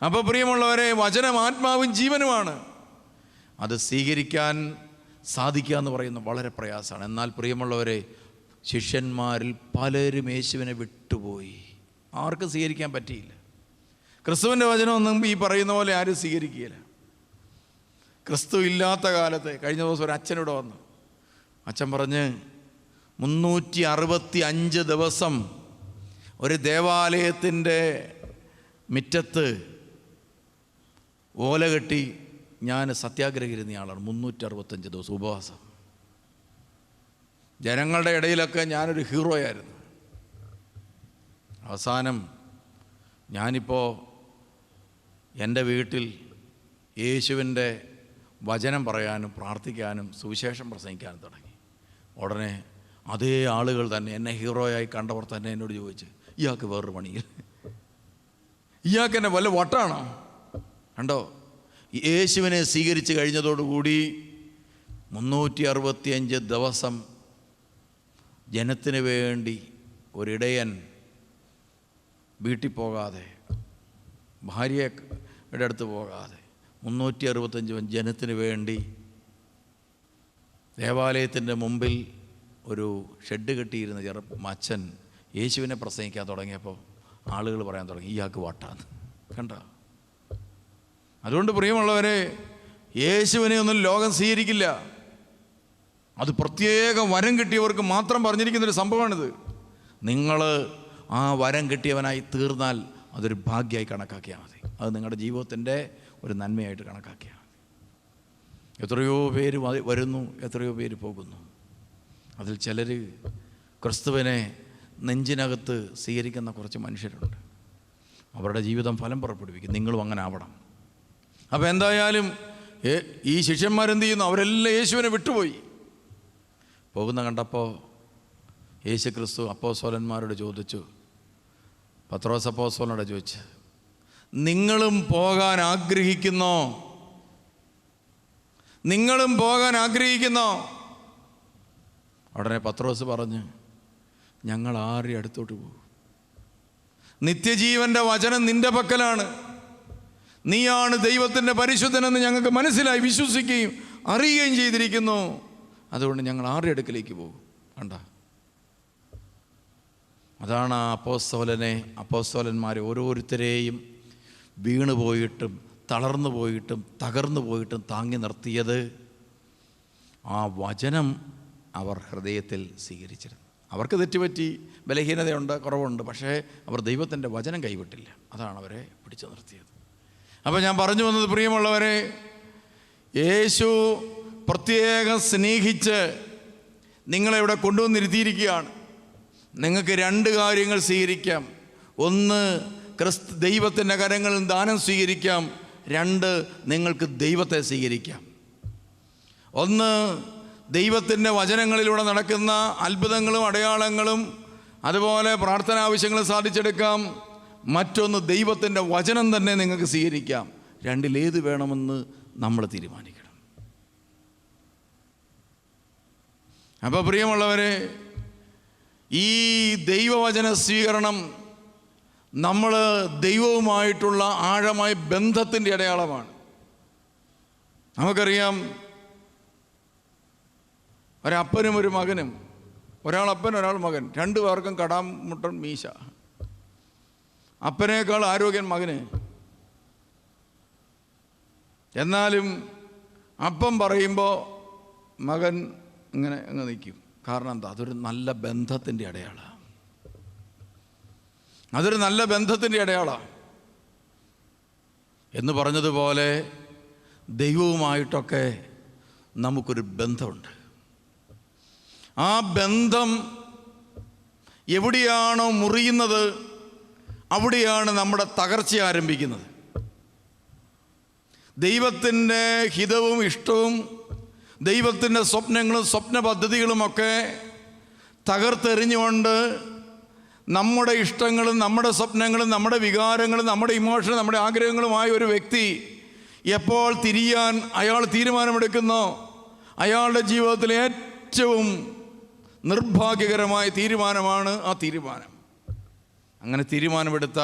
അപ്പോൾ പ്രിയമുള്ളവരെ, വചനം ആത്മാവും ജീവനുമാണ്. അത് സ്വീകരിക്കാൻ സാധിക്കുക എന്ന് പറയുന്നത് വളരെ പ്രയാസമാണ്. എന്നാൽ പ്രിയമുള്ളവരെ, ശിഷ്യന്മാരിൽ പലരും യേശുവിനെ വിട്ടുപോയി. ആർക്കും സ്വീകരിക്കാൻ പറ്റിയില്ല. ക്രിസ്തുവിൻ്റെ വചനമൊന്നും ഈ പറയുന്ന പോലെ ആരും സ്വീകരിക്കുകയില്ല. ക്രിസ്തു ഇല്ലാത്ത കാലത്ത് കഴിഞ്ഞ ദിവസം ഒരു അച്ഛനിവിടെ വന്നു. അച്ഛൻ പറഞ്ഞ് 365 ദിവസം ഒരു ദേവാലയത്തിൻ്റെ മുറ്റത്ത് ഓല കെട്ടി ഞാൻ സത്യാഗ്രഹം ഇരുന്ന ആളാണ്. 365 ദിവസം ഉപവാസം. ജനങ്ങളുടെ ഇടയിലൊക്കെ ഞാനൊരു ഹീറോയായിരുന്നു. അവസാനം ഞാനിപ്പോൾ എൻ്റെ വീട്ടിൽ യേശുവിൻ്റെ വചനം പറയാനും പ്രാർത്ഥിക്കാനും സുവിശേഷം പ്രസംഗിക്കാനും തുടങ്ങി. ഉടനെ അതേ ആളുകൾ തന്നെ, എന്നെ ഹീറോയായി കണ്ടവർ തന്നെ എന്നോട് ചോദിച്ചു, ഇയാൾക്ക് വേറൊരു പണിയിൽ, ഇയാൾക്ക് എന്നെ വല്ല വട്ടാണോ? കണ്ടോ, യേശുവിനെ സ്വീകരിച്ച് കഴിഞ്ഞതോടുകൂടി 365 ദിവസം ജനത്തിന് വേണ്ടി ഒരിടയൻ വീട്ടിൽ പോകാതെ, ഭാര്യയുടെ അടുത്ത് പോകാതെ 365 ജനത്തിന് വേണ്ടി ദേവാലയത്തിൻ്റെ മുമ്പിൽ ഒരു ഷെഡ് കെട്ടിയിരുന്ന അച്ഛൻ യേശുവിനെ പ്രസംഗിക്കാൻ തുടങ്ങിയപ്പോൾ ആളുകൾ പറയാൻ തുടങ്ങി, ഇയാൾക്ക് വാട്ടാന്ന്. കണ്ടോ? അതുകൊണ്ട് പ്രിയമുള്ളവരെ, യേശുവിനെ ഒന്നും ലോകം സ്വീകരിക്കില്ല. അത് പ്രത്യേക വരം കിട്ടിയവർക്ക് മാത്രം പറഞ്ഞിരിക്കുന്നൊരു സംഭവമാണിത്. നിങ്ങൾ ആ വരം കിട്ടിയവനായി തീർന്നാൽ അതൊരു ഭാഗ്യമായി കണക്കാക്കിയാൽ മതി. അത് നിങ്ങളുടെ ജീവിതത്തിൻ്റെ ഒരു നന്മയായിട്ട് കണക്കാക്കിയാൽ മതി. എത്രയോ പേര് വരുന്നു, എത്രയോ പേര് പോകുന്നു. അതിൽ ചിലർ ക്രിസ്തുവിനെ നെഞ്ചിനകത്ത് സ്വീകരിക്കുന്ന കുറച്ച് മനുഷ്യരുണ്ട്. അവരുടെ ജീവിതം ഫലം പുറപ്പെടുവിക്കും. നിങ്ങളും അങ്ങനെ ആവണം. അപ്പോൾ എന്തായാലും ഈ ശിഷ്യന്മാരെന്ത് ചെയ്യുന്നു? അവരെല്ലാം യേശുവിനെ വിട്ടുപോയി. പോകുന്ന കണ്ടപ്പോൾ യേശു ക്രിസ്തു അപ്പോസ്തലന്മാരോട് ചോദിച്ചു, പത്രോസ് അപ്പോസ്തലനോട് ചോദിച്ചു, നിങ്ങളും പോകാൻ ആഗ്രഹിക്കുന്നോ? നിങ്ങളും പോകാൻ ആഗ്രഹിക്കുന്നോ? ഉടനെ പത്രോസ് പറഞ്ഞു, ഞങ്ങൾ ആരുടെ അടുത്തോട്ട് പോകും? നിത്യജീവൻ്റെ വചനം നിൻ്റെ പക്കലാണ്. നീയാണ് ദൈവത്തിൻ്റെ പരിശുദ്ധനെന്ന് ഞങ്ങൾക്ക് മനസ്സിലായി, വിശ്വസിക്കുകയും അറിയുകയും ചെയ്തിരിക്കുന്നു. അതുകൊണ്ട് ഞങ്ങൾ ആരുടെ അടുക്കലേക്ക് പോകും? കണ്ട, അതാണ് ആ അപ്പോസ്തലന്മാരെ ഓരോരുത്തരെയും വീണു പോയിട്ടും തളർന്നു പോയിട്ടും തകർന്നു പോയിട്ടും താങ്ങി നിർത്തിയത്. ആ വചനം അവർ ഹൃദയത്തിൽ സ്വീകരിച്ചിരുന്നു. അവർക്ക് തെറ്റുപറ്റി, ബലഹീനതയുണ്ട്, കുറവുണ്ട്, പക്ഷേ അവർ ദൈവത്തിൻ്റെ വചനം കൈവിട്ടില്ല. അതാണ് അവരെ പിടിച്ചു നിർത്തിയത്. അപ്പോൾ ഞാൻ പറഞ്ഞു വന്നത്, പ്രിയമുള്ളവരെ, യേശു പ്രത്യേകം സ്നേഹിച്ച് നിങ്ങളെ ഇവിടെ കൊണ്ടുവന്നിരുത്തിയിരിക്കുകയാണ്. നിങ്ങൾക്ക് 2 കാര്യങ്ങൾ സ്വീകരിക്കാം. ഒന്ന്, ദൈവത്തിൻ്റെ കരങ്ങളിൽ ദാനം സ്വീകരിക്കാം. 2, നിങ്ങൾക്ക് ദൈവത്തെ സ്വീകരിക്കാം. ഒന്ന്, ദൈവത്തിൻ്റെ വചനങ്ങളിലൂടെ നടക്കുന്ന അത്ഭുതങ്ങളും അടയാളങ്ങളും അതുപോലെ പ്രാർത്ഥനാ ആവശ്യങ്ങൾ സാധിച്ചെടുക്കാം. മറ്റൊന്ന്, ദൈവത്തിൻ്റെ വചനം തന്നെ നിങ്ങൾക്ക് സ്വീകരിക്കാം. 2 വേണമെന്ന് നമ്മൾ തീരുമാനിക്കണം. അപ്പോൾ പ്രിയമുള്ളവരെ, ഈ ദൈവവചന സ്വീകരണം നമ്മൾ ദൈവവുമായിട്ടുള്ള ആഴമായ ബന്ധത്തിൻ്റെ അടയാളമാണ്. നമുക്കറിയാം, ഒരപ്പനും ഒരു മകനും, ഒരാൾ അപ്പൻ ഒരാൾ മകൻ, 2 പേർക്കും കടാമുട്ടൻ മീശ. അപ്പനേക്കാൾ ആരോഗ്യൻ മകന്. എന്നാലും അപ്പം പറയുമ്പോൾ മകൻ ഇങ്ങനെ അങ്ങ് നിൽക്കും. കാരണം എന്താ? അതൊരു നല്ല ബന്ധത്തിൻ്റെ അടയാളമാണ്. അതൊരു നല്ല ബന്ധത്തിൻ്റെ അടയാളമാണ്. എന്ന് പറഞ്ഞതുപോലെ ദൈവവുമായിട്ടൊക്കെ നമുക്കൊരു ബന്ധമുണ്ട്. ആ ബന്ധം എവിടെയാണോ മുറിയുന്നത്, അവിടെയാണ് നമ്മുടെ തകർച്ച ആരംഭിക്കുന്നത്. ദൈവത്തിൻ്റെ ഹിതവും ഇഷ്ടവും ദൈവത്തിൻ്റെ സ്വപ്നങ്ങളും സ്വപ്ന പദ്ധതികളുമൊക്കെ തകർത്തെറിഞ്ഞുകൊണ്ട് നമ്മുടെ ഇഷ്ടങ്ങളും നമ്മുടെ സ്വപ്നങ്ങളും നമ്മുടെ വികാരങ്ങളും നമ്മുടെ ഇമോഷനും നമ്മുടെ ആഗ്രഹങ്ങളുമായ ഒരു വ്യക്തി എപ്പോൾ തിരിയാൻ അയാൾ തീരുമാനമെടുക്കുന്നോ, അയാളുടെ ജീവിതത്തിലെ ഏറ്റവും നിർഭാഗ്യകരമായ തീരുമാനമാണ് ആ തീരുമാനം. അങ്ങനെ തീരുമാനമെടുത്ത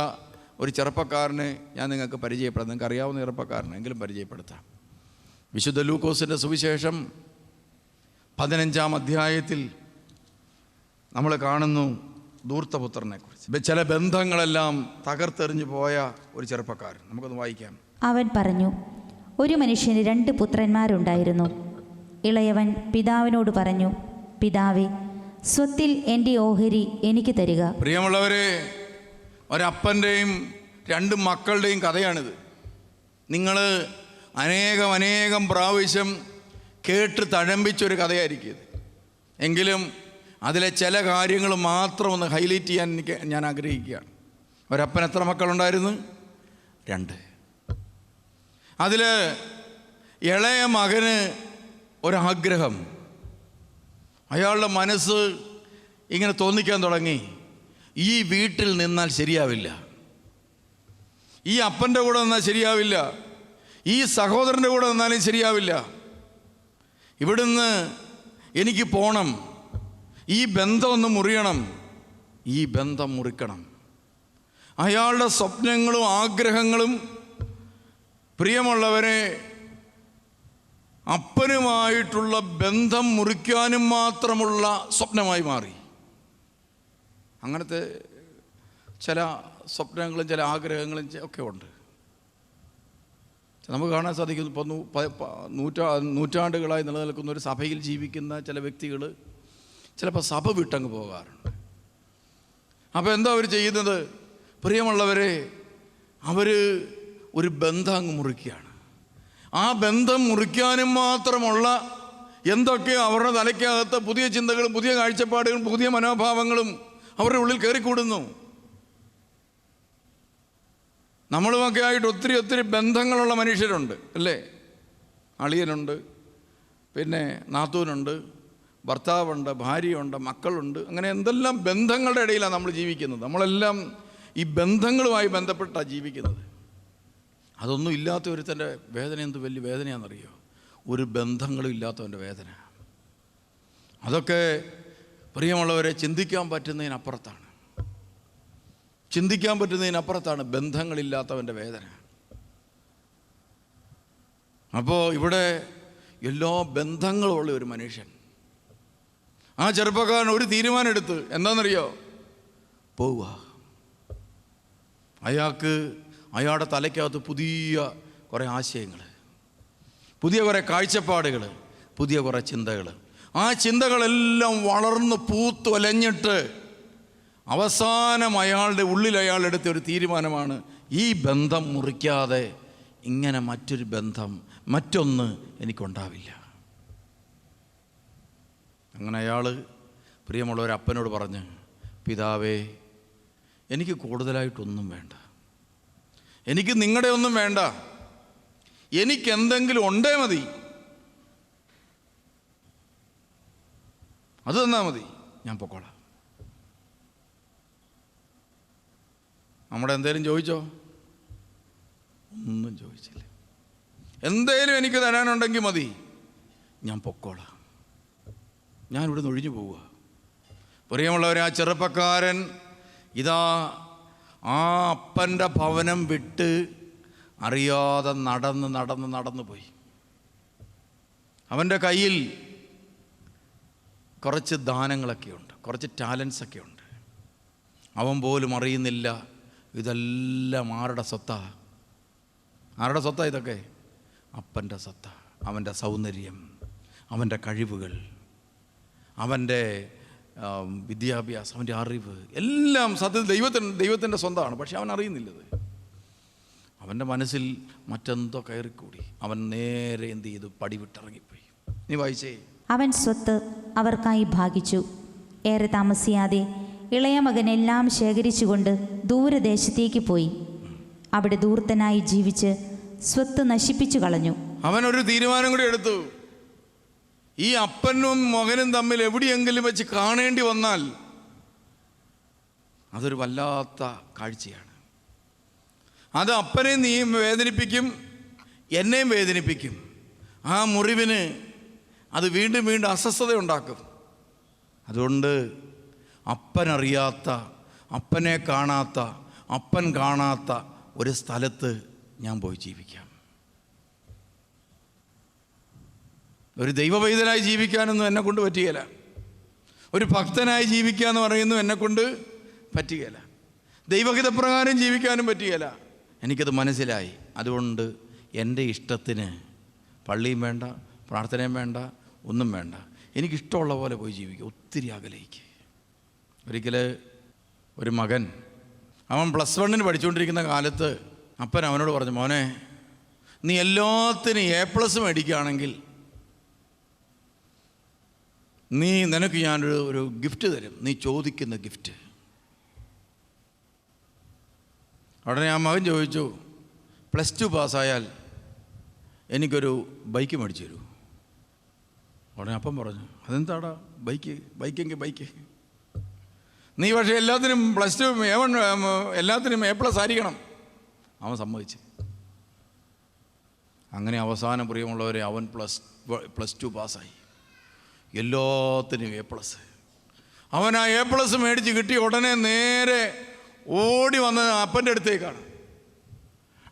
ഒരു ചെറുപ്പക്കാരനെ ഞാൻ നിങ്ങൾക്ക് പരിചയപ്പെടുത്താം. നിങ്ങൾക്ക് അറിയാവുന്ന ചെറുപ്പക്കാരനെങ്കിലും പരിചയപ്പെടുത്താം. വിശുദ്ധ ലൂക്കോസിൻ്റെ സുവിശേഷം 15-ാം അധ്യായത്തിൽ നമ്മൾ കാണുന്നു ധൂർത്തപുത്രനെ കുറിച്ച്. ചില ബന്ധങ്ങളെല്ലാം തകർത്തെറിഞ്ഞു പോയ ഒരു ചെറുപ്പക്കാരൻ. നമുക്കൊന്ന് വായിക്കാം. അവൻ പറഞ്ഞു, ഒരു മനുഷ്യന് 2 പുത്രന്മാരുണ്ടായിരുന്നു. ഇളയവൻ പിതാവിനോട് പറഞ്ഞു, പിതാവേ, സ്വത്തിൽ എൻ്റെ ഓഹരി എനിക്ക് തരിക. പ്രിയമുള്ളവരെ, ഒരപ്പൻ്റെയും 2 മക്കളുടെയും കഥയാണിത്. നിങ്ങൾ അനേകം പ്രാവശ്യം കേട്ട് തഴമ്പിച്ചൊരു കഥയായിരിക്കും ഇത്. എങ്കിലും അതിലെ ചില കാര്യങ്ങൾ മാത്രം ഒന്ന് ഹൈലൈറ്റ് ചെയ്യാൻ ഞാൻ ആഗ്രഹിക്കുകയാണ്. ഒരപ്പൻ എത്ര മക്കളുണ്ടായിരുന്നു? 2. അതിൽ ഇളയ മകന് ഒരാഗ്രഹം. അയാളുടെ മനസ്സ് ഇങ്ങനെ തോന്നിക്കാൻ തുടങ്ങി, ഈ വീട്ടിൽ നിന്നാൽ ശരിയാവില്ല, ഈ അപ്പൻ്റെ കൂടെ നിന്നാൽ ശരിയാവില്ല, ഈ സഹോദരൻ്റെ കൂടെ നിന്നാലും ശരിയാവില്ല, ഇവിടുന്ന് എനിക്ക് പോകണം, ഈ ബന്ധം ഒന്ന് മുറിയണം, ഈ ബന്ധം മുറിക്കണം. അയാളുടെ സ്വപ്നങ്ങളും ആഗ്രഹങ്ങളും പ്രിയമുള്ളവരെ അപ്പനുമായിട്ടുള്ള ബന്ധം മുറിക്കാനും മാത്രമുള്ള സ്വപ്നമായി മാറി. അങ്ങനത്തെ ചില സ്വപ്നങ്ങളും ചില ആഗ്രഹങ്ങളും ഒക്കെ ഉണ്ട്. നമുക്ക് കാണാൻ സാധിക്കുന്നു. ഇപ്പോൾ നൂറ്റാണ്ടുകളായി നിലനിൽക്കുന്ന ഒരു സഭയിൽ ജീവിക്കുന്ന ചില വ്യക്തികൾ ചിലപ്പോൾ സഭ വിട്ടങ്ങ് പോകാറുണ്ട്. അപ്പോൾ എന്താ അവർ ചെയ്യുന്നത്? പ്രിയമുള്ളവരെ, അവർ ഒരു ബന്ധം അങ്ങ് മുറിക്കുകയാണ്. ആ ബന്ധം മുറിക്കാനും മാത്രമുള്ള എന്തൊക്കെയോ അവരുടെ തലയ്ക്കകത്ത് പുതിയ ചിന്തകളും പുതിയ കാഴ്ചപ്പാടുകളും പുതിയ മനോഭാവങ്ങളും അവരുടെ ഉള്ളിൽ കയറിക്കൂടുന്നു. നമ്മളുമൊക്കെ ആയിട്ട് ഒത്തിരി ബന്ധങ്ങളുള്ള മനുഷ്യരുണ്ട്, അല്ലേ? അളിയനുണ്ട്, പിന്നെ നാത്തൂനുണ്ട്, ഭർത്താവുണ്ട്, ഭാര്യയുണ്ട്, മക്കളുണ്ട്. അങ്ങനെ എന്തെല്ലാം ബന്ധങ്ങളുടെ ഇടയിലാണ് നമ്മൾ ജീവിക്കുന്നത്. നമ്മളെല്ലാം ഈ ബന്ധങ്ങളുമായി ബന്ധപ്പെട്ടാണ് ജീവിക്കുന്നത്. അതൊന്നും ഇല്ലാത്ത ഒരുത്തൻ്റെ വേദന എന്ത് വലിയ വേദനയാണെന്നറിയോ? ഒരു ബന്ധങ്ങളും ഇല്ലാത്തവൻ്റെ വേദന. അതൊക്കെ പ്രിയമുള്ളവരെ ചിന്തിക്കാൻ പറ്റുന്നതിനപ്പുറത്താണ്. ചിന്തിക്കാൻ പറ്റുന്നതിനപ്പുറത്താണ് ബന്ധങ്ങളില്ലാത്തവൻ്റെ വേദന. അപ്പോൾ ഇവിടെ എല്ലാ ബന്ധങ്ങളുമുള്ള ഒരു മനുഷ്യൻ, ആ ചെറുപ്പക്കാരൻ ഒരു തീരുമാനം എടുത്ത്. എന്താണെന്നറിയോ? പോവുക. അയാളുടെ തലയ്ക്കകത്ത് പുതിയ കുറേ ആശയങ്ങൾ, പുതിയ കുറേ കാഴ്ചപ്പാടുകൾ, പുതിയ കുറേ ചിന്തകൾ. ആ ചിന്തകളെല്ലാം വളർന്ന് പൂത്തൊലഞ്ഞിട്ട് അവസാനം അയാളുടെ ഉള്ളിൽ അയാളെടുത്ത ഒരു തീരുമാനമാണ്, ഈ ബന്ധം മുറിക്കാതെ ഇങ്ങനെ മറ്റൊന്ന് എനിക്കുണ്ടാവില്ല. അങ്ങനെ അയാൾ പ്രിയമുള്ളവരപ്പനോട് പറഞ്ഞ്, പിതാവേ, എനിക്ക് കൂടുതലായിട്ടൊന്നും വേണ്ട, എനിക്ക് നിങ്ങളുടെ ഒന്നും വേണ്ട, എനിക്കെന്തെങ്കിലും ഉണ്ടേ മതി, അത് തന്നാൽ മതി, ഞാൻ പൊക്കോളാം. നമ്മുടെ എന്തേലും ചോദിച്ചോ? ഒന്നും ചോദിച്ചില്ല. എന്തേലും എനിക്ക് തരാനുണ്ടെങ്കിൽ മതി, ഞാൻ പൊക്കോളാം, ഞാനിവിടെ നിന്ന് ഒഴിഞ്ഞു പോവുക. പ്രിയമുള്ളവരെ, ആ ചെറുപ്പക്കാരൻ ഇതാ ആ അപ്പൻ്റെ ഭവനം വിട്ട് അറിയാതെ നടന്ന് പോയി. അവൻ്റെ കയ്യിൽ കുറച്ച് ദാനങ്ങളൊക്കെ ഉണ്ട്, കുറച്ച് ടാലൻസൊക്കെ ഉണ്ട്. അവൻ പോലും അറിയുന്നില്ല ഇതെല്ലാം ആരുടെ സ്വത്താ? ആരുടെ സ്വത്താ ഇതൊക്കെ? അപ്പൻ്റെ സ്വത്താ. അവൻ്റെ സൗന്ദര്യം, അവൻ്റെ കഴിവുകൾ, അവൻ്റെ വിദ്യാഭ്യാസം, അവൻ്റെ അറിവ് എല്ലാം സത്യത്തിൽ ദൈവത്തിൻ്റെ സ്വന്തമാണ്. പക്ഷെ അവൻ അറിയുന്നില്ലത്. അവൻ്റെ മനസ്സിൽ മറ്റെന്തോ കയറിക്കൂടി. അവൻ നേരെ എന്ത് ചെയ്തു? പടിവിട്ടിറങ്ങിപ്പോയി. നീ വായിച്ചേ. അവൻ സ്വത്ത് അവർക്കായി ഭാഗിച്ചു. ഏറെ താമസിയാതെ ഇളയ മകൻ എല്ലാം ശേഖരിച്ചുകൊണ്ട് ദൂരദേശത്തേക്ക് പോയി. അവിടെ ധൂർത്തനായി ജീവിച്ച് സ്വത്ത് നശിപ്പിച്ചു കളഞ്ഞു. അവനൊരു തീരുമാനം കൂടി എടുത്തു. ഈ അപ്പനും മകനും തമ്മിൽ എവിടെയെങ്കിലും വെച്ച് കാണേണ്ടി വന്നാൽ അതൊരു വല്ലാത്ത കാഴ്ചയാണ്. അത് അപ്പനെ നീയും വേദനിപ്പിക്കും, എന്നെയും വേദനിപ്പിക്കും. ആ മുറിവിന് അത് വീണ്ടും അസ്വസ്ഥത ഉണ്ടാക്കും. അതുകൊണ്ട് അപ്പനറിയാത്ത, അപ്പനെ കാണാത്ത, അപ്പൻ കാണാത്ത ഒരു സ്ഥലത്ത് ഞാൻ പോയി ജീവിക്കാം. ഒരു ദൈവവൈദ്യനായി ജീവിക്കാനൊന്നും എന്നെക്കൊണ്ട് പറ്റുകയില്ല. ഒരു ഭക്തനായി ജീവിക്കുക എന്ന് പറയുന്നു എന്നെക്കൊണ്ട് പറ്റുകയില്ല. ദൈവഹിതപ്രകാരം ജീവിക്കാനും പറ്റുകയില്ല. എനിക്കത് മനസ്സിലായി. അതുകൊണ്ട് എൻ്റെ ഇഷ്ടത്തിന് പള്ളിയും വേണ്ട, പ്രാർത്ഥനയും വേണ്ട, ഒന്നും വേണ്ട. എനിക്കിഷ്ടമുള്ള പോലെ പോയി ജീവിക്കുക, ഒത്തിരി അകലേക്ക്. ഒരിക്കൽ ഒരു മകൻ, അവൻ +1 പഠിച്ചുകൊണ്ടിരിക്കുന്ന കാലത്ത് അപ്പൻ അവനോട് പറഞ്ഞു, മോനെ, നീ എല്ലാത്തിനും A+ മേടിക്കുകയാണെങ്കിൽ നിനക്ക് ഞാനൊരു ഗിഫ്റ്റ് തരും, നീ ചോദിക്കുന്ന ഗിഫ്റ്റ്. ഉടനെ ആ മകൻ ചോദിച്ചു, +2 പാസ്സായാൽ എനിക്കൊരു ബൈക്ക് മേടിച്ചു തരൂ. ഉടനെ അപ്പം പറഞ്ഞു, അതെന്താടാ ബൈക്കെങ്കിൽ ബൈക്ക്, നീ പക്ഷേ എല്ലാത്തിനും +2 A1 എല്ലാത്തിനും A+ ആയിരിക്കണം. അവൻ സമ്മതിച്ച്. അങ്ങനെ അവസാനം പ്രിയമുള്ളവരെ അവൻ +2 പാസ്സായി, എല്ലാത്തിനും A+. അവൻ ആ A+ മേടിച്ച് കിട്ടി ഉടനെ നേരെ ഓടി വന്ന് അപ്പൻ്റെ അടുത്തേക്കാണ്.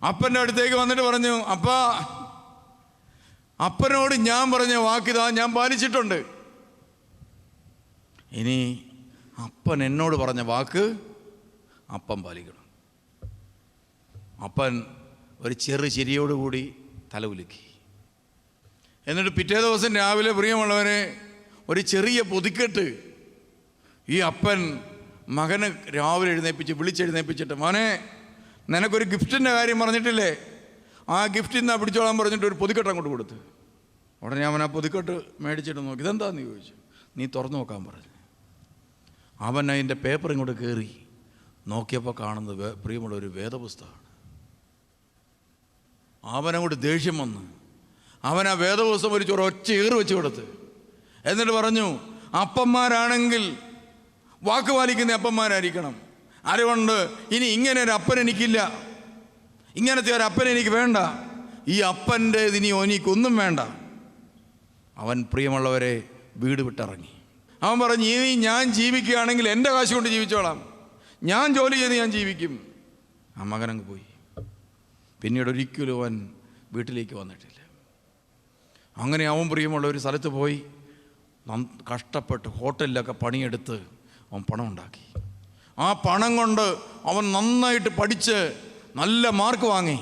അപ്പൻ്റെ അടുത്തേക്ക് വന്നിട്ട് പറഞ്ഞു, അപ്പാ, അപ്പനോട് ഞാൻ പറഞ്ഞ വാക്കിതാ ഞാൻ പാലിച്ചിട്ടുണ്ട്. ഇനി അപ്പൻ എന്നോട് പറഞ്ഞ വാക്ക് അപ്പൻ പാലിക്കണം. അപ്പൻ ഒരു ചിരിയോടുകൂടി തലകുലുക്കി. എന്നിട്ട് പിറ്റേ ദിവസം രാവിലെ പ്രിയമുള്ളവരെ ഒരു ചെറിയ പൊതിക്കെട്ട് ഈ അപ്പൻ മകന് രാവിലെ വിളിച്ചെഴുന്നേൽപ്പിച്ചിട്ട്, മോനെ, നിനക്കൊരു ഗിഫ്റ്റിൻ്റെ കാര്യം പറഞ്ഞിട്ടില്ലേ, ആ ഗിഫ്റ്റിൽ നിന്ന് പിടിച്ചോളാൻ പറഞ്ഞിട്ട് ഒരു പൊതിക്കെട്ട് അങ്ങോട്ട് കൊടുത്ത്. ഉടനെ അവൻ ആ പൊതിക്കെട്ട് മേടിച്ചിട്ട് നോക്കി. ഇതെന്താന്ന് ചോദിച്ചു. നീ തുറന്നു നോക്കാൻ പറഞ്ഞു. അവൻ അതിൻ്റെ പേപ്പർ ഇങ്ങോട്ട് കയറി നോക്കിയപ്പോൾ കാണുന്നത് പ്രിയമുള്ള ഒരു വേദപുസ്തകമാണ്. അവനങ്ങോട്ട് ദേഷ്യം വന്ന് അവൻ ആ വേദപുസ്തകം ഒരു ഒറ്റ ഏറ് വെച്ച് കൊടുത്ത്. എന്നിട്ട് പറഞ്ഞു, അപ്പന്മാരാണെങ്കിൽ വാക്ക് പാലിക്കുന്ന അപ്പന്മാരായിരിക്കണം. അതുകൊണ്ട് ഇനി ഇങ്ങനെ ഒരു അപ്പൻ എനിക്കില്ല, ഇങ്ങനത്തെ ഒരു അപ്പൻ എനിക്ക് വേണ്ട, ഈ അപ്പൻ്റെ ഇനി എനിക്കൊന്നും വേണ്ട. അവൻ പ്രിയമുള്ളവരെ വീട് വിട്ടിറങ്ങി. അവൻ പറഞ്ഞു, ഇനി ഞാൻ ജീവിക്കുകയാണെങ്കിൽ എൻ്റെ കാശ് കൊണ്ട് ജീവിച്ചോളാം, ഞാൻ ജോലി ചെയ്ത് ഞാൻ ജീവിക്കും. ആ മകനങ്ങ് പോയി. പിന്നീട് ഒരിക്കലും അവൻ വീട്ടിലേക്ക് വന്നിട്ടില്ല. അങ്ങനെ അവൻ പ്രിയമുള്ള ഒരു സ്ഥലത്ത് പോയി കഷ്ടപ്പെട്ട് ഹോട്ടലിലൊക്കെ പണിയെടുത്ത് അവൻ പണം ഉണ്ടാക്കി. ആ പണം കൊണ്ട് അവൻ നന്നായിട്ട് പഠിച്ച് നല്ല മാർക്ക് വാങ്ങി.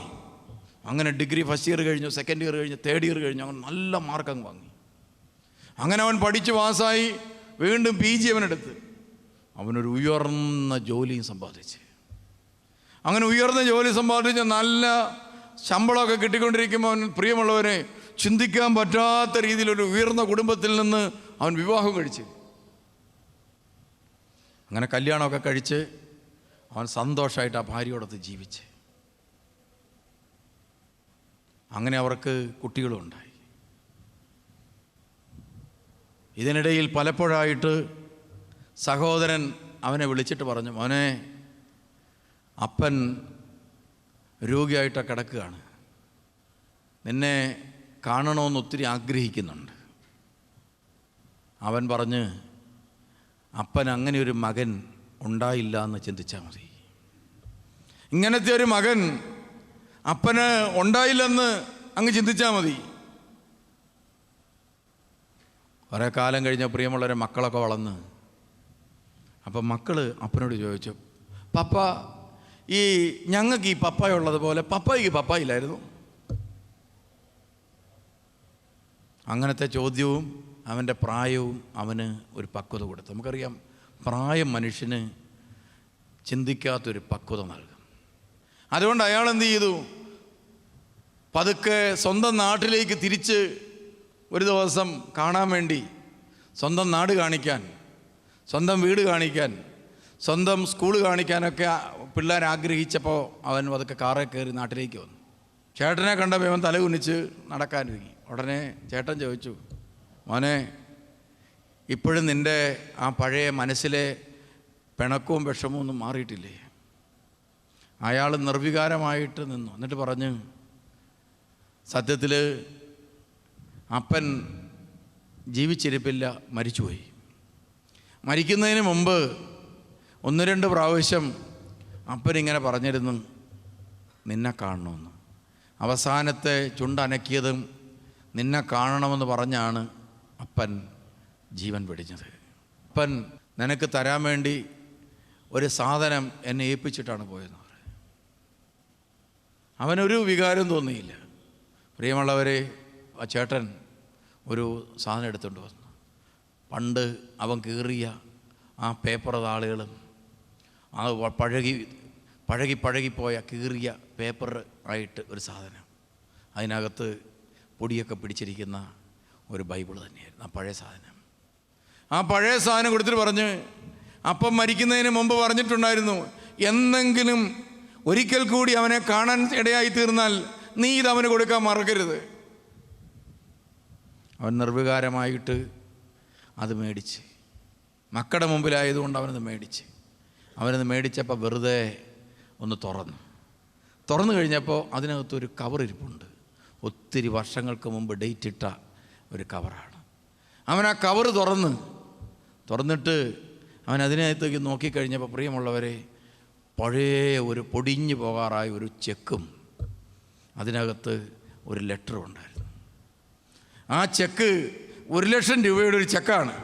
അങ്ങനെ ഡിഗ്രി ഫസ്റ്റ് ഇയർ കഴിഞ്ഞു, സെക്കൻഡ് ഇയർ കഴിഞ്ഞു, തേർഡ് ഇയർ കഴിഞ്ഞു, അങ്ങനെ നല്ല മാർക്ക് അങ്ങ് വാങ്ങി. അങ്ങനെ അവൻ പഠിച്ച് പാസ്സായി. വീണ്ടും PG അവനെടുത്ത് അവനൊരു ഉയർന്ന ജോലിയും സമ്പാദിച്ച്. അങ്ങനെ ഉയർന്ന ജോലി സമ്പാദിച്ച് നല്ല ശമ്പളമൊക്കെ കിട്ടിക്കൊണ്ടിരിക്കുമ്പോൾ അവൻ പ്രിയമുള്ളവരെ ചിന്തിക്കാൻ പറ്റാത്ത രീതിയിലൊരു ഉയർന്ന കുടുംബത്തിൽ നിന്ന് അവൻ വിവാഹം കഴിച്ച്. അങ്ങനെ കല്യാണമൊക്കെ കഴിച്ച് അവൻ സന്തോഷമായിട്ട് ആ ഭാര്യയോടൊത്ത് ജീവിച്ച്. അങ്ങനെ അവർക്ക് കുട്ടികളും ഉണ്ടായി. ഇതിനിടയിൽ പലപ്പോഴായിട്ട് സഹോദരൻ അവനെ വിളിച്ചിട്ട് പറഞ്ഞു, മോനെ, അപ്പൻ രോഗിയായിട്ട് കിടക്കുകയാണ്, നിന്നെ കാണണമെന്ന് ഒത്തിരി ആഗ്രഹിക്കുന്നുണ്ട്. അവൻ പറഞ്ഞ്, അപ്പൻ അങ്ങനെ ഒരു മകൻ ഉണ്ടായില്ല എന്ന് ചിന്തിച്ചാൽ മതി. ഇങ്ങനത്തെ ഒരു മകൻ അപ്പന് ഉണ്ടായില്ലെന്ന് അങ്ങ് ചിന്തിച്ചാൽ മതി. കുറേ കാലം കഴിഞ്ഞ പ്രിയമുള്ളവരെ മക്കളൊക്കെ വളർന്ന്. അപ്പം മക്കൾ അപ്പനോട് ചോദിച്ചു, പപ്പ, ഈ ഞങ്ങൾക്ക് ഈ പപ്പായ ഉള്ളതുപോലെ പപ്പായ്ക്ക് പപ്പായില്ലായിരുന്നു? അങ്ങനത്തെ ചോദ്യവും അവൻ്റെ പ്രായവും അവന് ഒരു പക്വത കൊടുത്തു. നമുക്കറിയാം, പ്രായം മനുഷ്യന് ചിന്തിക്കാത്തൊരു പക്വത നൽകും. അതുകൊണ്ട് അയാൾ എന്ത് ചെയ്തു, പതുക്കെ സ്വന്തം നാട്ടിലേക്ക് തിരിച്ച് ഒരു ദിവസം കാണാൻ വേണ്ടി, സ്വന്തം നാട് കാണിക്കാൻ, സ്വന്തം വീട് കാണിക്കാൻ, സ്വന്തം സ്കൂൾ കാണിക്കാനൊക്കെ പിള്ളേർ ആഗ്രഹിച്ചപ്പോൾ അവൻ പതുക്കെ കാറേ കയറി നാട്ടിലേക്ക് വന്നു. ചേട്ടനെ കണ്ടപ്പോൾ അവൻ തല കുനിച്ച് നടക്കാനിറങ്ങി. ഉടനെ ചേട്ടൻ ചോദിച്ചു, മോനെ, ഇപ്പോഴും നിൻ്റെ ആ പഴയ മനസ്സിലെ പിണക്കവും വിഷമവും ഒന്നും മാറിയിട്ടില്ലേ? അയാൾ നിർവികാരമായിട്ട് നിന്നു. എന്നിട്ട് പറഞ്ഞു, സത്യത്തിൽ അപ്പൻ ജീവിച്ചിരിപ്പില്ല, മരിച്ചുപോയി. മരിക്കുന്നതിന് മുമ്പ് 1-2 പ്രാവശ്യം അപ്പനിങ്ങനെ പറഞ്ഞിരുന്നു, നിന്നെ കാണണമെന്ന്. അവസാനത്തെ ചുണ്ടനക്കിയതും നിന്നെ കാണണമെന്ന് പറഞ്ഞാണ് അപ്പൻ ജീവൻ വെടിഞ്ഞത്. അപ്പൻ നിനക്ക് തരാൻ വേണ്ടി ഒരു സാധനം എന്നെ ഏൽപ്പിച്ചിട്ടാണ് പോയെന്ന് പറയും. അവനൊരു വികാരം തോന്നിയില്ല. പ്രിയമുള്ളവരെ, ആ ചേട്ടൻ ഒരു സാധനം എടുത്തുകൊണ്ട് വന്നു. പണ്ട് അവൻ കീറിയ ആ പേപ്പർ താളുകളും ആ പഴകിപ്പോയ കീറിയ പേപ്പർ ആയിട്ട് ഒരു സാധനം, അതിനകത്ത് പൊടിയൊക്കെ പിടിച്ചിരിക്കുന്ന ഒരു ബൈബിൾ തന്നെയായിരുന്നു ആ പഴയ സാധനം. ആ പഴയ സാധനം കൊടുത്തിട്ട് പറഞ്ഞ്, അപ്പം മരിക്കുന്നതിന് മുമ്പ് പറഞ്ഞിട്ടുണ്ടായിരുന്നു, എന്തെങ്കിലും ഒരിക്കൽ കൂടി അവനെ കാണാൻ ഇടയായി തീർന്നാൽ നീ ഇത് അവന് കൊടുക്കാൻ മറക്കരുത്. അവൻ നിർവികാരമായിട്ട് അത് മേടിച്ച്, മക്കളുടെ മുമ്പിലായതുകൊണ്ട് അവനത് മേടിച്ചപ്പോൾ വെറുതെ ഒന്ന് തുറന്നു കഴിഞ്ഞപ്പോൾ അതിനകത്തൊരു കവർ ഇരിപ്പുണ്ട്. ഒത്തിരി വർഷങ്ങൾക്ക് മുമ്പ് ഡേറ്റ് ഇട്ട ഒരു കവറാണ്. അവൻ ആ കവർ തുറന്നിട്ട് അവൻ അതിനകത്തേക്ക് നോക്കിക്കഴിഞ്ഞപ്പോൾ, പ്രിയമുള്ളവരെ, പഴയ ഒരു പൊടിഞ്ഞു പോകാറായ ഒരു ചെക്കും അതിനകത്ത് ഒരു ലെറ്ററും ഉണ്ടായിരുന്നു. ആ ചെക്ക് 1,00,000 രൂപയുടെ ഒരു ചെക്കാണ്.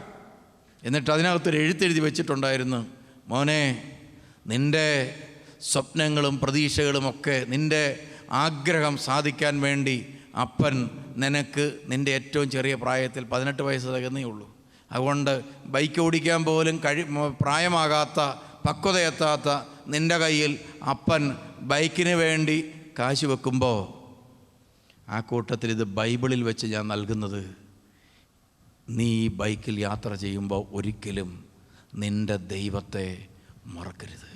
എന്നിട്ട് അതിനകത്തൊരു എഴുത്തെഴുതി വെച്ചിട്ടുണ്ടായിരുന്നു, മോനെ, നിൻ്റെ സ്വപ്നങ്ങളും പ്രതീക്ഷകളുമൊക്കെ, നിൻ്റെ ആഗ്രഹം സാധിക്കാൻ വേണ്ടി അപ്പൻ നിനക്ക് നിൻ്റെ ഏറ്റവും ചെറിയ പ്രായത്തിൽ 18 വയസ്സ് തികന്നേ ഉള്ളൂ. അതുകൊണ്ട് ബൈക്ക് ഓടിക്കാൻ പോലും പ്രായമാകാത്ത, പക്വതയെത്താത്ത നിൻ്റെ കയ്യിൽ അപ്പൻ ബൈക്കിന് വേണ്ടി കാശ് വെക്കുമ്പോൾ, ആ കൂട്ടത്തിൽ ഇത് ബൈബിളിൽ വെച്ച് ഞാൻ നൽകുന്നത്, നീ ഈ ബൈക്കിൽ യാത്ര ചെയ്യുമ്പോൾ ഒരിക്കലും നിൻ്റെ ദൈവത്തെ മറക്കരുത്.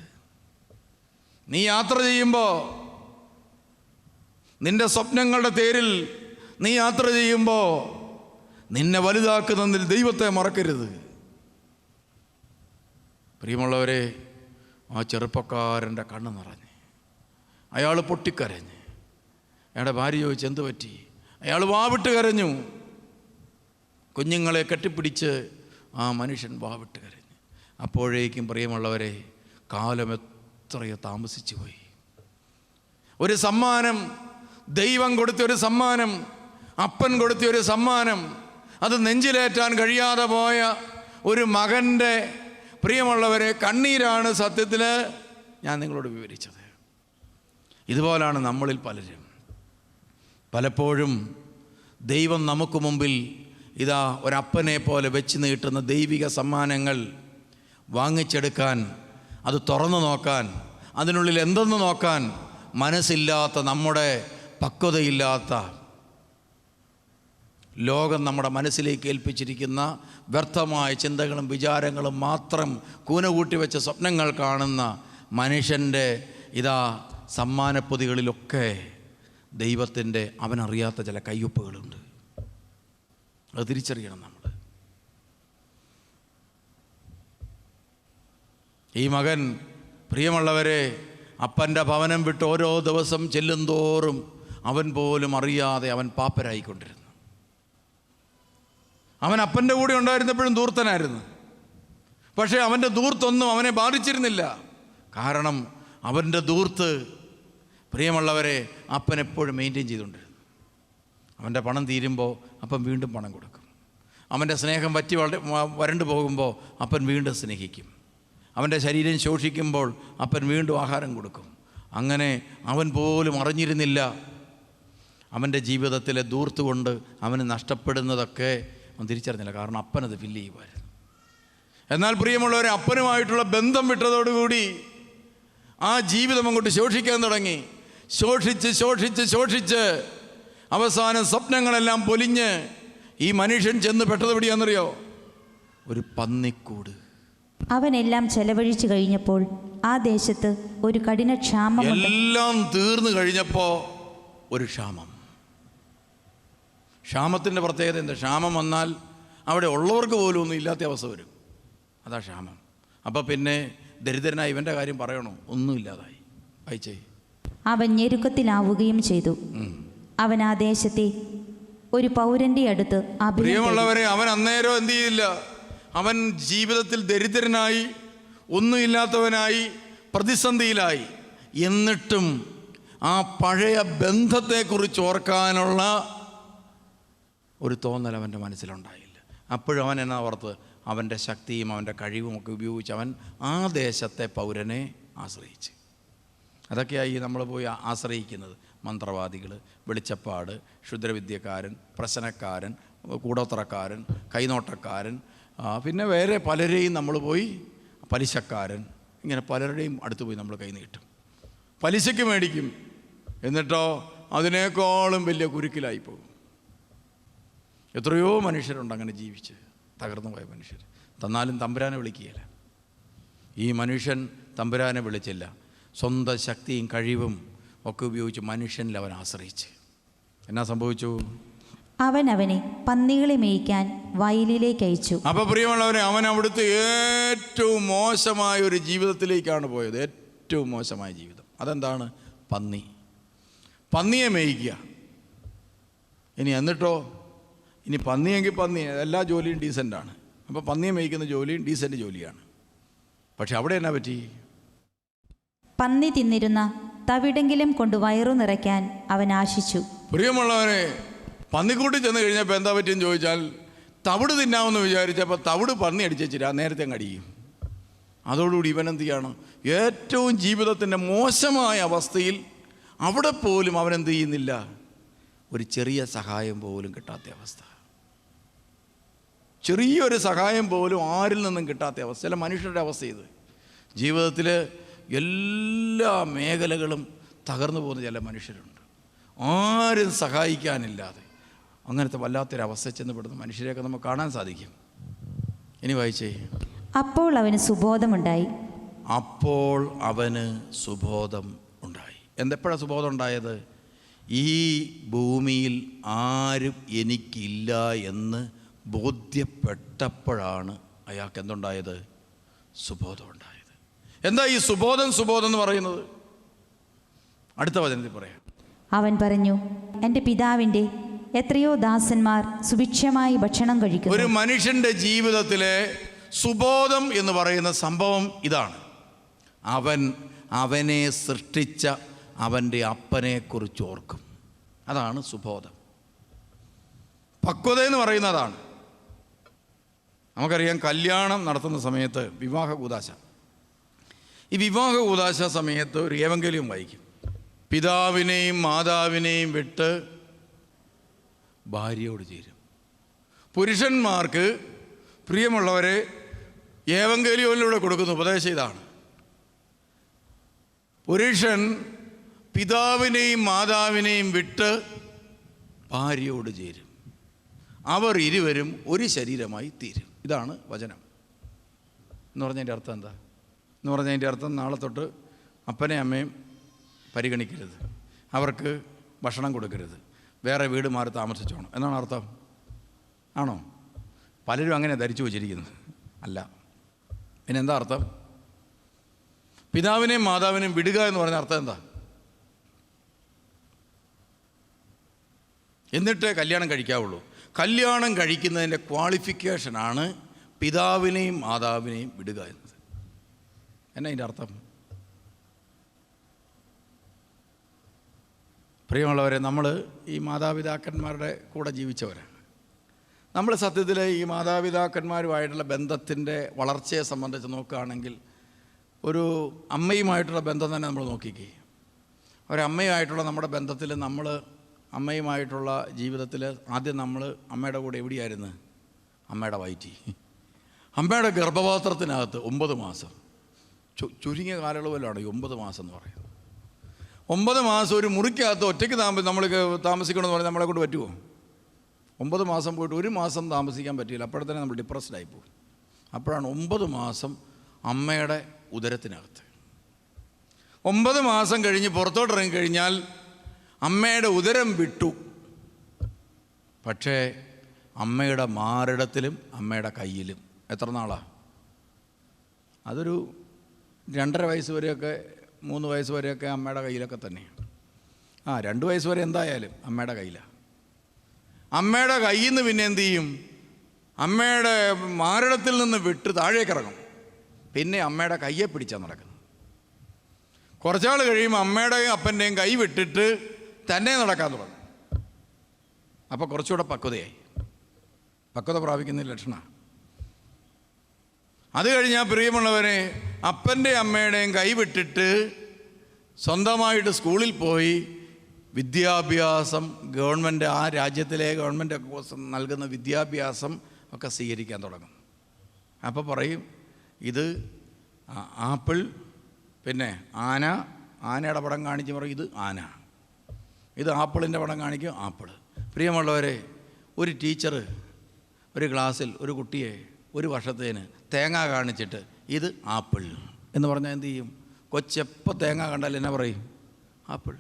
നീ യാത്ര ചെയ്യുമ്പോൾ, നിൻ്റെ സ്വപ്നങ്ങളുടെ തേരിൽ നീ യാത്ര ചെയ്യുമ്പോൾ, നിന്നെ വലുതാക്കുന്നതിൽ ദൈവത്തെ മറക്കരുത്. പ്രിയമുള്ളവരെ, ആ ചെറുപ്പക്കാരൻ്റെ കണ്ണ് നിറഞ്ഞ്, അയാൾ പൊട്ടിക്കരഞ്ഞ്. അയാളുടെ ഭാര്യ ചോദിച്ചു, എന്ത് പറ്റി? അയാൾ വാവിട്ട് കരഞ്ഞു. കുഞ്ഞുങ്ങളെ കെട്ടിപ്പിടിച്ച് ആ മനുഷ്യൻ വാവിട്ട് കരഞ്ഞു. അപ്പോഴേക്കും പ്രിയമുള്ളവരെ, കാലം എത്രയോ താമസിച്ചു പോയി. ഒരു സമ്മാനം, ദൈവം കൊടുത്തൊരു സമ്മാനം, അപ്പൻ കൊടുത്തൊരു സമ്മാനം, അത് നെഞ്ചിലേറ്റാൻ കഴിയാതെ പോയ ഒരു മകൻ്റെ, പ്രിയമുള്ളവരെ, കണ്ണീരാണ് സത്യത്തിൽ ഞാൻ നിങ്ങളോട് വിവരിച്ചത്. ഇതുപോലാണ് നമ്മളിൽ പലപ്പോഴും ദൈവം നമുക്ക് മുമ്പിൽ ഇതാ ഒരപ്പനെ പോലെ വെച്ച് നീട്ടുന്ന ദൈവിക സമ്മാനങ്ങൾ വാങ്ങിച്ചെടുക്കാൻ, അത് തുറന്നു നോക്കാൻ, അതിനുള്ളിൽ എന്തെന്ന് നോക്കാൻ മനസ്സില്ലാത്ത, നമ്മുടെ പക്വതയില്ലാത്ത, ലോകം നമ്മുടെ മനസ്സിലേക്ക് ഏൽപ്പിച്ചിരിക്കുന്ന വ്യർത്ഥമായ ചിന്തകളും വിചാരങ്ങളും മാത്രം കൂനകൂട്ടി വെച്ച സ്വപ്നങ്ങൾ കാണുന്ന മനുഷ്യൻ്റെ ഇതാ സമ്മാനപ്പൊതികളിലൊക്കെ ദൈവത്തിൻ്റെ അവനറിയാത്ത ചില കയ്യൊപ്പുകളുണ്ട്. അത് തിരിച്ചറിയണം നമ്മൾ. ഈ മകൻ, പ്രിയമുള്ളവരെ, അപ്പൻ്റെ ഭവനം വിട്ട് ഓരോ ദിവസം ചെല്ലുന്തോറും അവൻ പോലും അറിയാതെ അവൻ പാപ്പരായിക്കൊണ്ടിരുന്നു. അവൻ അപ്പൻ്റെ കൂടെ ഉണ്ടായിരുന്നപ്പോഴും ധൂർത്തനായിരുന്നു. പക്ഷേ അവൻ്റെ ധൂർത്തൊന്നും അവനെ ബാധിച്ചിരുന്നില്ല. കാരണം അവൻ്റെ ധൂർത്ത്, പ്രിയമുള്ളവരെ, അപ്പൻ എപ്പോഴും മെയിൻറ്റെയിൻ ചെയ്തുകൊണ്ടിരുന്നു. അവൻ്റെ പണം തീരുമ്പോൾ അപ്പൻ വീണ്ടും പണം കൊടുക്കും. അവൻ്റെ സ്നേഹം വരണ്ടു പോകുമ്പോൾ അപ്പൻ വീണ്ടും സ്നേഹിക്കും. അവൻ്റെ ശരീരം ശോഷിക്കുമ്പോൾ അപ്പൻ വീണ്ടും ആഹാരം കൊടുക്കും. അങ്ങനെ അവൻ പോലും അറിഞ്ഞിരുന്നില്ല അവൻ്റെ ജീവിതത്തിലെ ധൂർത്ത് കൊണ്ട് അവന് നഷ്ടപ്പെടുന്നതൊക്കെ അവൻ തിരിച്ചറിഞ്ഞില്ല. കാരണം അപ്പനത് ഫില്ല് ചെയ്യുമായിരുന്നു. എന്നാൽ പ്രിയമുള്ളവരെ, അപ്പനുമായിട്ടുള്ള ബന്ധം വിട്ടതോടുകൂടി ആ ജീവിതം അങ്ങോട്ട് ശോഷിക്കാൻ തുടങ്ങി. ശോഷിച്ച് അവസാനം സ്വപ്നങ്ങളെല്ലാം പൊലിഞ്ഞ് ഈ മനുഷ്യൻ ചെന്ന് പെട്ടതെവിടെയാണെന്നറിയോ? ഒരു പന്നിക്കൂട്. അവനെല്ലാം ചെലവഴിച്ചു കഴിഞ്ഞപ്പോൾ ആ ദേശത്ത് ഒരു കഠിന ക്ഷാമം. എല്ലാം തീർന്നു കഴിഞ്ഞപ്പോൾ ഒരു ക്ഷാമം. ക്ഷാമത്തിൻ്റെ പ്രത്യേകത എന്താ? ക്ഷാമം വന്നാൽ അവിടെ ഉള്ളവർക്ക് പോലും ഒന്നും ഇല്ലാത്ത അവസ്ഥ വരും. അതാ ക്ഷാമം. അപ്പോൾ പിന്നെ ദരിദ്രനായി ഇവൻ്റെ കാര്യം പറയണോ? ഒന്നുമില്ലാതായി. വായിച്ചേ. അവൻ ഞെരുക്കത്തിലാവുകയും ചെയ്തു. അവൻ ആ ദേശത്തെ ഒരു പൗരന്റെ അടുത്ത്. പ്രിയമുള്ളവരെ, അവൻ അന്നേരം എന്ത് ചെയ്തില്ല? അവൻ ജീവിതത്തിൽ ദരിദ്രനായി, ഒന്നുമില്ലാത്തവനായി, പ്രതിസന്ധിയിലായി. എന്നിട്ടും ആ പഴയ ബന്ധത്തെക്കുറിച്ച് ഓർക്കാനുള്ള ഒരു തോന്നൽ അവൻ്റെ മനസ്സിലുണ്ടായില്ല. അപ്പോഴും അവൻ എന്നാ ഓർത്ത്? അവൻ്റെ ശക്തിയും അവൻ്റെ കഴിവും ഒക്കെ ഉപയോഗിച്ച് അവൻ ആ ദേശത്തെ പൗരനെ ആശ്രയിച്ച്. അതൊക്കെയായി നമ്മൾ പോയി ആശ്രയിക്കുന്നത്. മന്ത്രവാദികൾ, വെളിച്ചപ്പാട്, ക്ഷുദ്രവിദ്യക്കാരൻ, പ്രശ്നക്കാരൻ, കൂടോത്രക്കാരൻ, കൈനോട്ടക്കാരൻ, പിന്നെ വേറെ പലരെയും നമ്മൾ പോയി, പലിശക്കാരൻ, ഇങ്ങനെ പലരുടെയും അടുത്ത് പോയി നമ്മൾ കൈ നീട്ടും, പലിശയ്ക്ക് മേടിക്കും. എന്നിട്ടോ അതിനേക്കാളും വലിയ കുരുക്കിലായി പോകും. എത്രയോ മനുഷ്യരുണ്ട് അങ്ങനെ ജീവിച്ച് തകർന്നു പോയ മനുഷ്യർ. തന്നാലും തമ്പുരാനെ വിളിക്കുകയില്ല. ഈ മനുഷ്യൻ തമ്പുരാനെ വിളിച്ചില്ല. സ്വന്തം ശക്തിയും കഴിവും ഒക്കെ ഉപയോഗിച്ച് മനുഷ്യനിൽ അവൻ ആശ്രയിച്ച്. എന്നാ സംഭവിച്ചു? അവനെ പന്നികളെ മേയ്ക്കാൻ വയലിലേക്ക് അയച്ചു. അപ്പോൾ പ്രിയമുള്ളവരെ, അവൻ അവിടുത്തെ ഏറ്റവും മോശമായ ഒരു ജീവിതത്തിലേക്കാണ് പോയത്. ഏറ്റവും മോശമായ ജീവിതം. അതെന്താണ്? പന്നിയെ മേയ്ക്കുക. എന്നിട്ടോ ഇനി പന്നിയെങ്കിൽ പന്നി, എല്ലാ ജോലിയും ഡീസൻ്റാണ്. അപ്പോൾ പന്നിയെ മേയ്ക്കുന്ന ജോലിയും ഡീസൻ്റ് ജോലിയാണ്. പക്ഷെ അവിടെ എന്നാ പറ്റി? പന്നി തിന്നിരുന്ന തവിടെങ്കിലും കൊണ്ട് വയറു നിറയ്ക്കാൻ അവൻ ആശിച്ചു. പ്രിയമുള്ളവരെ, പന്നിക്കൂട്ടി ചെന്ന് കഴിഞ്ഞപ്പോൾ എന്താ പറ്റിയെന്ന് ചോദിച്ചാൽ, തവിട് തിന്നാമെന്ന് വിചാരിച്ചപ്പോൾ തവിട് പന്നി അടിച്ചിട്ട് നേരത്തെ അങ്ങ് അടിക്കും. അതോടുകൂടി ഇവൻ എന്ത് ചെയ്യാണ്? ഏറ്റവും ജീവിതത്തിൻ്റെ മോശമായ അവസ്ഥയിൽ അവിടെ പോലും അവനെന്ത് ചെയ്യുന്നില്ല? ഒരു ചെറിയ സഹായം പോലും കിട്ടാത്ത അവസ്ഥ. ചെറിയൊരു സഹായം പോലും ആരിൽ നിന്നും കിട്ടാത്ത അവസ്ഥ. ചില മനുഷ്യരുടെ അവസ്ഥ ഇത്. ജീവിതത്തിൽ എല്ലാ മേഖലകളും തകർന്നു പോകുന്ന ചില മനുഷ്യരുണ്ട്, ആരും സഹായിക്കാനില്ലാതെ. അങ്ങനത്തെ വല്ലാത്തൊരവസ്ഥ ചെന്നപ്പെടുന്ന മനുഷ്യരെയൊക്കെ നമുക്ക് കാണാൻ സാധിക്കും. ഇനി വായിച്ചേ. അപ്പോൾ അവന് സുബോധമുണ്ടായി. എന്തെപ്പോഴാണ് സുബോധം ഉണ്ടായത്? ഈ ഭൂമിയിൽ ആരും എനിക്കില്ല എന്ന് ബോധ്യപ്പെട്ടപ്പോഴാണ് അയാൾക്ക് എന്തുണ്ടായത്? സുബോധം ഉണ്ടായത്. എന്താ ഈ സുബോധം എന്ന് പറയുന്നത്? അടുത്ത വചനത്തിൽ പറയാം. അവൻ പറഞ്ഞു, എൻ്റെ പിതാവിൻ്റെ എത്രയോ ദാസന്മാർ സുഭിക്ഷമായി ഭക്ഷണം കഴിക്കുന്നു. ഒരു മനുഷ്യൻ്റെ ജീവിതത്തിലെ സുബോധം എന്ന് പറയുന്ന സംഭവം ഇതാണ്. അവനെ സൃഷ്ടിച്ച അവൻ്റെ അപ്പനെക്കുറിച്ച് ഓർക്കും. അതാണ് സുബോധം. പക്വത എന്ന് പറയുന്നതാണ്. നമുക്കറിയാം, കല്യാണം നടത്തുന്ന സമയത്ത് വിവാഹ കൂദാശ, ഈ വിവാഹ കൂദാശ സമയത്ത് ഒരു ഏവങ്കേലിയം വായിക്കും. പിതാവിനെയും മാതാവിനെയും വിട്ട് ഭാര്യയോട് ചേരും. പുരുഷന്മാർക്ക്, പ്രിയമുള്ളവരെ, ഏവങ്കേലിയോനിലൂടെ കൊടുക്കുന്ന ഉപദേശം ഇതാണ്: പുരുഷൻ പിതാവിനെയും മാതാവിനെയും വിട്ട് ഭാര്യയോട് ചേരും, അവർ ഇരുവരും ഒരു ശരീരമായി തീരും. ഇതാണ് വചനം. എന്ന് പറഞ്ഞതിൻ്റെ അർത്ഥം എന്താ? എന്ന് പറഞ്ഞതിൻ്റെ അർത്ഥം, നാളെ തൊട്ട് അപ്പനെയും അമ്മയും പരിഗണിക്കരുത്, അവർക്ക് ഭക്ഷണം കൊടുക്കരുത്, വേറെ വീട് മാറി താമസിച്ചോണം എന്നാണ് അർത്ഥം. ആണോ? പലരും അങ്ങനെ ധരിച്ചു വച്ചിരിക്കുന്നത്. അല്ല. പിന്നെ എന്താ അർത്ഥം? പിതാവിനെയും മാതാവിനെയും വിടുക എന്ന് പറഞ്ഞ അർത്ഥം എന്താ? എന്നിട്ടേ കല്യാണം കഴിക്കാവുള്ളൂ. കല്യാണം കഴിക്കുന്നതിൻ്റെ ക്വാളിഫിക്കേഷനാണ് പിതാവിനെയും മാതാവിനെയും വിടുക എന്നത്. എന്നാ അതിൻ്റെ അർത്ഥം? പ്രിയമുള്ളവരെ, നമ്മൾ ഈ മാതാപിതാക്കന്മാരുടെ കൂടെ ജീവിച്ചവരാണ്. നമ്മൾ സത്യത്തിൽ ഈ മാതാപിതാക്കന്മാരുമായിട്ടുള്ള ബന്ധത്തിൻ്റെ വളർച്ചയെ സംബന്ധിച്ച് നോക്കുകയാണെങ്കിൽ, ഒരു അമ്മയുമായിട്ടുള്ള ബന്ധം തന്നെ നമ്മൾ നോക്കിക്കേ. ഒരമ്മയുമായിട്ടുള്ള നമ്മുടെ ബന്ധത്തിൽ, നമ്മൾ അമ്മയുമായിട്ടുള്ള ജീവിതത്തിൽ ആദ്യം നമ്മൾ അമ്മയുടെ കൂടെ എവിടെയായിരുന്നു? അമ്മയുടെ വയറ്റി, അമ്മയുടെ ഗർഭപാത്രത്തിനകത്ത് 9 മാസം. ചുരുങ്ങിയ കാലയളവിലാണ് ഈ 9 മാസം എന്ന് പറയുന്നത്. 9 മാസം ഒരു മുറിക്കകത്ത് ഒറ്റയ്ക്ക് നമ്മൾ താമസിക്കണമെന്ന് പറഞ്ഞാൽ നമ്മളെ കൊണ്ട് പറ്റുമോ? 9 മാസം പോയിട്ട് 1 മാസം താമസിക്കാൻ പറ്റിയില്ല. അപ്പോഴത്തന്നെ നമ്മൾ ഡിപ്രസ്ഡായി പോകും. അപ്പോഴാണ് 9 മാസം അമ്മയുടെ ഉദരത്തിനകത്ത്. 9 മാസം കഴിഞ്ഞ് പുറത്തോട്ട് ഇറങ്ങിക്കഴിഞ്ഞാൽ അമ്മയുടെ ഉദരം വിട്ടു. പക്ഷേ അമ്മയുടെ മാറിടത്തിലും അമ്മയുടെ കയ്യിലും എത്ര നാളാണ്? അതൊരു 2.5 വയസ്സ് വരെയൊക്കെ, 3 വയസ്സ് വരെയൊക്കെ അമ്മയുടെ കയ്യിലൊക്കെ തന്നെയാണ്. 2 വയസ്സ് വരെ എന്തായാലും അമ്മയുടെ കയ്യിലാണ്. അമ്മയുടെ കയ്യിൽ നിന്ന് പിന്നെ എന്തു ചെയ്യും? അമ്മയുടെ മാറിടത്തിൽ നിന്ന് വിട്ട് താഴേക്ക് ഇറങ്ങും. പിന്നെ അമ്മയുടെ കയ്യെ പിടിച്ചാൽ നടക്കുന്നത്. കുറച്ചാൾ കഴിയുമ്പോൾ അമ്മയുടെയും അപ്പൻ്റെയും കൈ വിട്ടിട്ട് തന്നെ നടക്കാൻ തുടങ്ങും. അപ്പോൾ കുറച്ചുകൂടെ പക്വതയായി, പക്വത പ്രാപിക്കുന്ന ലക്ഷണമാണ്. അത് കഴിഞ്ഞാൽ പ്രിയമുള്ളവരെ, അപ്പൻ്റെയും അമ്മയുടെയും കൈ വിട്ടിട്ട് സ്വന്തമായിട്ട് സ്കൂളിൽ പോയി വിദ്യാഭ്യാസം, ഗവൺമെൻറ്, ആ രാജ്യത്തിലെ ഗവൺമെൻറ് നൽകുന്ന വിദ്യാഭ്യാസം ഒക്കെ സ്വീകരിക്കാൻ തുടങ്ങും. അപ്പോൾ പറയും ഇത് ആപ്പിൾ, പിന്നെ ആനയുടെ പടം കാണിച്ച് പറയും ഇത് ആന, ഇത് ആപ്പിളിൻ്റെ പടം കാണിക്കും ആപ്പിൾ. പ്രിയമുള്ളവരെ, ഒരു ടീച്ചർ ഒരു ക്ലാസ്സിൽ ഒരു കുട്ടിയെ ഒരു വർഷത്തേന് തേങ്ങ കാണിച്ചിട്ട് ഇത് ആപ്പിൾ എന്ന് പറഞ്ഞാൽ എന്ത് ചെയ്യും? കൊച്ചെപ്പോൾ തേങ്ങ കണ്ടാൽ എന്നാ പറയും? ആപ്പിൾ.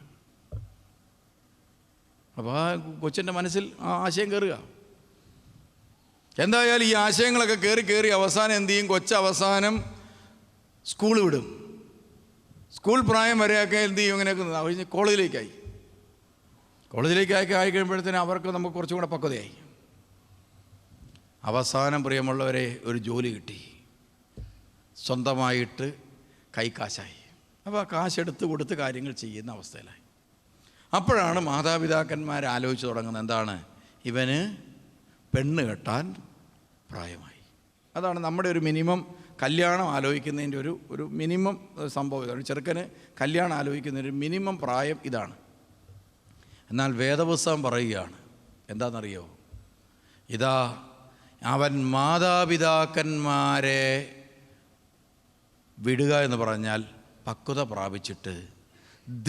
അപ്പോൾ ആ കൊച്ചിൻ്റെ മനസ്സിൽ ആ ആശയം കയറുക. എന്തായാലും ഈ ആശയങ്ങളൊക്കെ കയറി അവസാനം എന്ത് ചെയ്യും? അവസാനം സ്കൂൾ വിടും. സ്കൂൾ പ്രായം വരെയൊക്കെ എന്ത് ചെയ്യും? ഇങ്ങനെയൊക്കെ കോളേജിലേക്കായി കഴിയുമ്പോഴത്തേനും അവർക്ക് നമുക്ക് കുറച്ചും കൂടെ പക്വതയായി. അവസാനം പ്രിയമുള്ളവരെ ഒരു ജോലി കിട്ടി, സ്വന്തമായിട്ട് കൈക്കാശായി. അപ്പോൾ ആ കാശെടുത്ത് കൊടുത്ത് കാര്യങ്ങൾ ചെയ്യുന്ന അവസ്ഥയിലായി. അപ്പോഴാണ് മാതാപിതാക്കന്മാർ ആലോചിച്ച് തുടങ്ങുന്നത്, എന്താണ്? ഇവന് പെണ്ണ് കെട്ടാൻ പ്രായമായി. അതാണ് നമ്മുടെ ഒരു മിനിമം കല്യാണം ആലോചിക്കുന്നതിൻ്റെ ഒരു മിനിമം സംഭവം ഇതാണ്. ചെറുക്കന് കല്യാണം ആലോചിക്കുന്നതിൻ്റെ മിനിമം പ്രായം ഇതാണ്. എന്നാൽ വേദപുസ്തകം പറയുകയാണ്, എന്താണെന്നറിയോ? ഇതാ അവൻ മാതാപിതാക്കന്മാരെ വിടുക എന്ന് പറഞ്ഞാൽ പക്വത പ്രാപിച്ചിട്ട്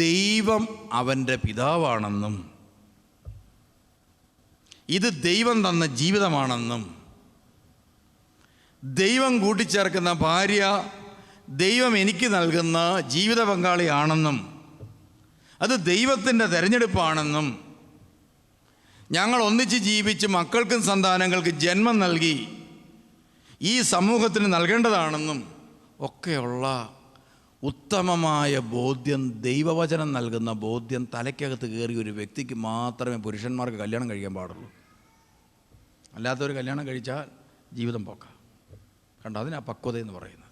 ദൈവം അവൻ്റെ പിതാവാണെന്നും ഇത് ദൈവം തന്ന ജീവിതമാണെന്നും ദൈവം കൂട്ടിച്ചേർക്കുന്ന ഭാര്യ ദൈവം എനിക്ക് നൽകുന്ന ജീവിത പങ്കാളിയാണെന്നും അത് ദൈവത്തിൻ്റെ തിരഞ്ഞെടുപ്പാണെന്നും ഞങ്ങൾ ഒന്നിച്ച് ജീവിച്ച് മക്കൾക്കും സന്താനങ്ങൾക്കും ജന്മം നൽകി ഈ സമൂഹത്തിന് നൽകേണ്ടതാണെന്നും ഒക്കെയുള്ള ഉത്തമമായ ബോധ്യം, ദൈവവചനം നൽകുന്ന ബോധ്യം തലയ്ക്കകത്ത് കയറിയ ഒരു വ്യക്തിക്ക് മാത്രമേ പുരുഷന്മാർക്ക് കല്യാണം കഴിക്കാൻ പാടുള്ളൂ. അല്ലാത്തൊരു കല്യാണം കഴിച്ചാൽ ജീവിതം പോക്കാം. കണ്ടോ? അതിനാ പക്വത എന്ന് പറയുന്നത്.